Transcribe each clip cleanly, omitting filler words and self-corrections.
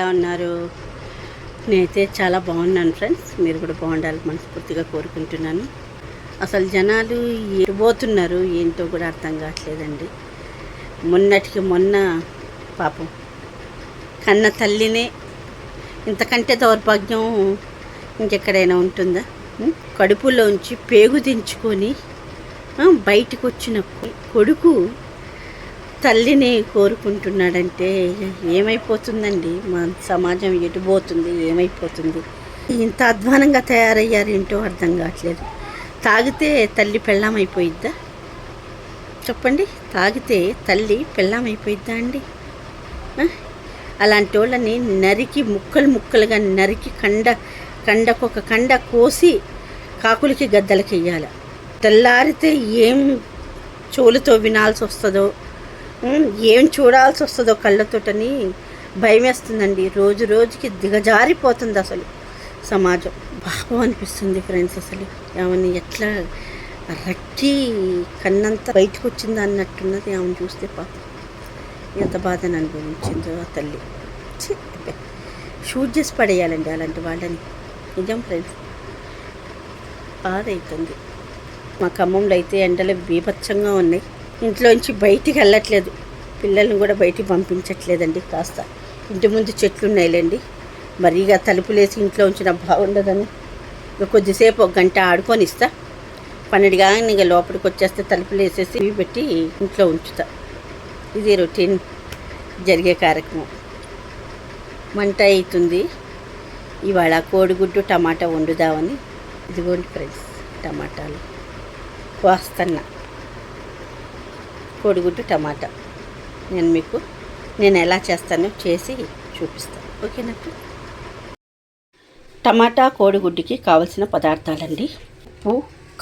ఎలా ఉన్నారు? నేనైతే చాలా బాగున్నాను ఫ్రెండ్స్. మీరు కూడా బాగుండాలని మనస్ఫూర్తిగా కోరుకుంటున్నాను. అసలు జనాలు ఎడిపోతున్నారు ఏంటో కూడా అర్థం కావట్లేదండి. మొన్నటికి మొన్న పాపం కన్న తల్లినే ఇంతకంటే దౌర్భాగ్యం ఇంకెక్కడైనా ఉంటుందా? కడుపులోంచి పేగు దించుకొని బయటకు వచ్చిన కొడుకు తల్లిని కోరుకుంటున్నాడంటే ఏమైపోతుందండి? మన సమాజం ఎటుపోతుంది, ఏమైపోతుంది? ఇంత అధ్వానంగా తయారయ్యారు ఏంటో అర్థం కావట్లేదు. తాగితే తల్లి పెళ్ళామైపోయిద్దా చెప్పండి? తాగితే తల్లి పెళ్ళామైపోయిద్దా అండి? అలాంటి వాళ్ళని నరికి ముక్కలుగా నరికి కండకొక కండ కోసి కాకులకి గద్దలకి వెయ్యాలి. తెల్లారితే ఏం చెవులతో వినాల్సి వస్తుందో, ఏం చూడాల్సి వస్తుందో కళ్ళతోటని భయం వేస్తుందండి. రోజు రోజుకి దిగజారిపోతుంది అసలు సమాజం. పాపం అనిపిస్తుంది ఫ్రెండ్స్. అసలు ఆమెని ఎట్లా రక్కి కన్నంత బయటకు వచ్చిందా అన్నట్టున్నది. ఆమెను చూస్తే పాపం ఎంత బాధను అనుభవించిందో ఆ తల్లి. షూట్ చేసి పడేయాలండి అలాంటి వాళ్ళని. నిజం ఫ్రెండ్స్, బాధ అవుతుంది. మా ఖమ్మంలో అయితే ఎండలు బీభత్సంగా ఉన్నాయి. ఇంట్లోంచి బయటికి వెళ్ళట్లేదు, పిల్లల్ని కూడా బయటికి పంపించట్లేదండి. కాస్త ఇంటి ముందు చెట్లు ఉన్నాయిలేండి, మరీగా తలుపులేసి ఇంట్లో ఉంచిన బాగుండదని కొద్దిసేపు 1 గంట ఆడుకొని ఇస్తా. 12 కానీ ఇక లోపలికి వచ్చేస్తే తలుపులు వేసేసి పెట్టి ఇంట్లో ఉంచుతా. ఇది రొటీన్ జరిగే కార్యక్రమం. వంట అవుతుంది. ఇవాళ కోడిగుడ్డు టమాటా వండుదామని. ఇదిగోండి ఫ్రెండ్స్, టమాటాలు కోస్తున్నా. కోడిగుడ్డు టమాటా నేను ఎలా చేస్తానో చేసి చూపిస్తాను, ఓకేనా? టమాటా కోడిగుడ్డుకి కావలసిన పదార్థాలండి: ఉప్పు,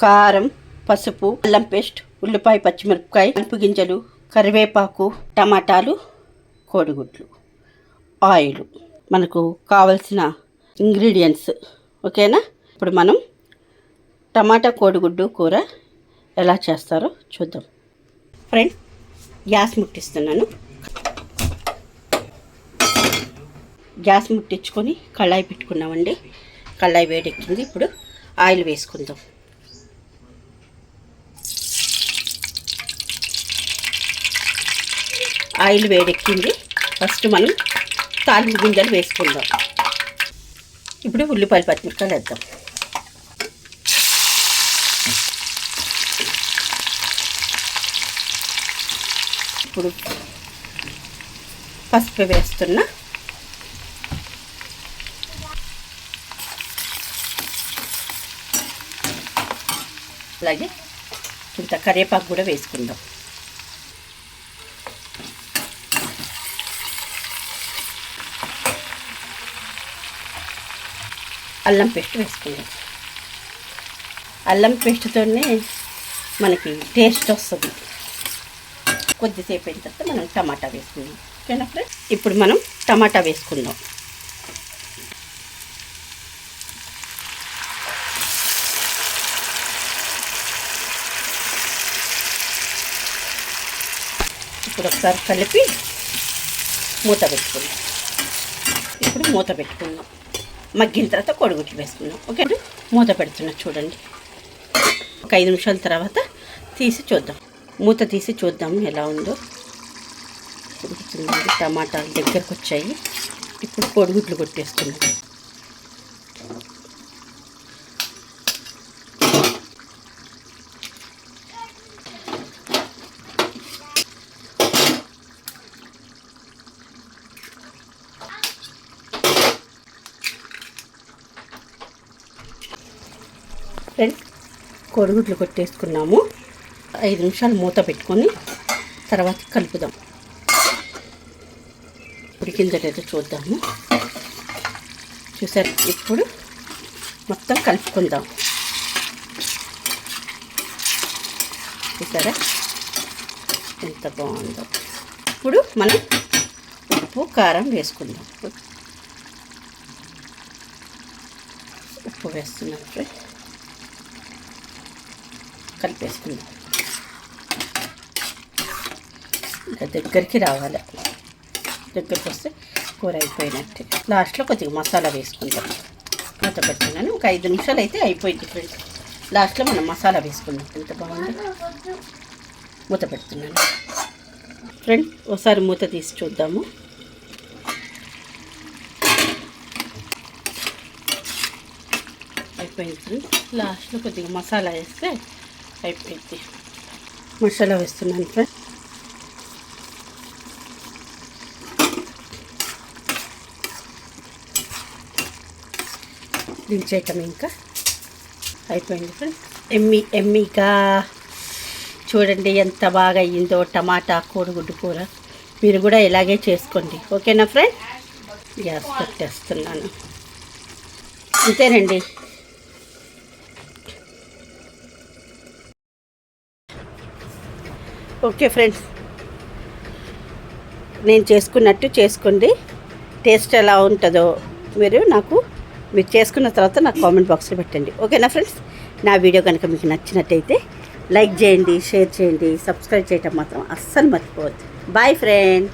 కారం, పసుపు, అల్లం పేస్ట్, ఉల్లిపాయ, పచ్చిమిరపకాయ, కలుపు గింజలు, కరివేపాకు, టమాటాలు, కోడిగుడ్లు, ఆయిల్. మనకు కావలసిన ఇంగ్రీడియంట్స్, ఓకేనా? ఇప్పుడు మనం టమాటా కోడిగుడ్డు కూర ఎలా చేస్తారో చూద్దాం. ఫ్రెండ్స్, గ్యాస్ ముట్టిస్తున్నాను. గ్యాస్ ముట్టించుకొని కళాయి పెట్టుకున్నామండి. కళాయి వేడెక్కింది. ఇప్పుడు ఆయిల్ వేసుకుందాం. ఆయిల్ వేడెక్కింది. ఫస్ట్ మనం తాలింపు గింజలు వేసుకుందాం. ఇప్పుడు ఉల్లిపాయలు, పచ్చిమిరపకాయలు వేద్దాం. ఇప్పుడు పసుపు వేస్తున్నా. అలాగే ఇంత కరివేపాకు కూడా వేసుకుందాం. అల్లం పేస్ట్ వేసుకుందాం. అల్లం పేస్ట్తోనే మనకి టేస్ట్ వస్తుంది. కొద్దిసేపు అయిన తర్వాత మనం టమాటా వేసుకుందాం, ఓకేనా ఫ్రెండ్స్? ఇప్పుడు మనం టమాటా వేసుకుందాం. ఇప్పుడు ఒకసారి కలిపి మూత పెట్టుకుందాం. ఇప్పుడు మూత పెట్టుకుందాం. మగ్గిన తర్వాత కోడిగుడ్లు వేసుకుందాం, ఓకే? మూత పెడుతున్నా చూడండి. ఒక 5 నిమిషాల తర్వాత తీసి చూద్దాం. మూత తీసి చూద్దాం ఎలా ఉందో. ఉడుకుతుంది, టమాటాలు దగ్గరకు వచ్చాయి. ఇప్పుడు కోడిగుడ్లు కొట్టేసుకుందాం. ఫ్రెండ్స్, కోడిగుడ్లు కొట్టేసుకున్నాము. 5 నిమిషాలు మూత పెట్టుకొని తర్వాత కలుపుదాం. ఉడికిందో లేదో చూద్దాము. చూసారు? ఇప్పుడు మొత్తం కలుపుకుందాం. చూసారా ఎంత బాగుందో? ఇప్పుడు మనం ఉప్పు, కారం వేసుకుందాం. ఉప్పు వేస్తున్నాం. కలిపేసుకుందాం. ఇంకా దగ్గరికి రావాలి. దగ్గరికి వస్తే కూర అయిపోయినట్టు. లాస్ట్లో కొద్దిగా మసాలా వేసుకుంటాం. మూత పెడుతున్నాను. ఒక 5 నిమిషాలు అయితే అయిపోయింది ఫ్రెండ్స్. లాస్ట్లో మనం మసాలా వేసుకుందాం. ఎంత బాగుంది. మూత పెడుతున్నాను ఫ్రెండ్. ఒకసారి మూత తీసి చూద్దాము. అయిపోయింది ఫ్రెండ్స్. లాస్ట్లో కొద్దిగా మసాలా వేస్తే అయిపోయింది. మసాలా వేస్తున్నాను ఫ్రెండ్స్. దించేయటం ఇంకా అయిపోయింది ఫ్రెండ్స్. ఎమ్మీగా చూడండి ఎంత బాగా అయ్యిందో టమాటా కోడిగుడ్డు కూర. మీరు కూడా ఇలాగే చేసుకోండి. ఓకేనా ఫ్రెండ్? గ్యాస్ పెట్టేస్తున్నాను. అంతేనండి. ఓకే ఫ్రెండ్స్, నేను చేసుకున్నట్టు చేసుకోండి. టేస్ట్ ఎలా ఉంటుందో మీరు చేసుకున్న తర్వాత నాకు కామెంట్ బాక్స్లో పెట్టండి. ఓకేనా ఫ్రెండ్స్? నా వీడియో కనుక మీకు నచ్చినట్టయితే లైక్ చేయండి, షేర్ చేయండి, సబ్స్క్రైబ్ చేయటం మాత్రం అస్సలు మర్చిపోవద్దు. Boy friend.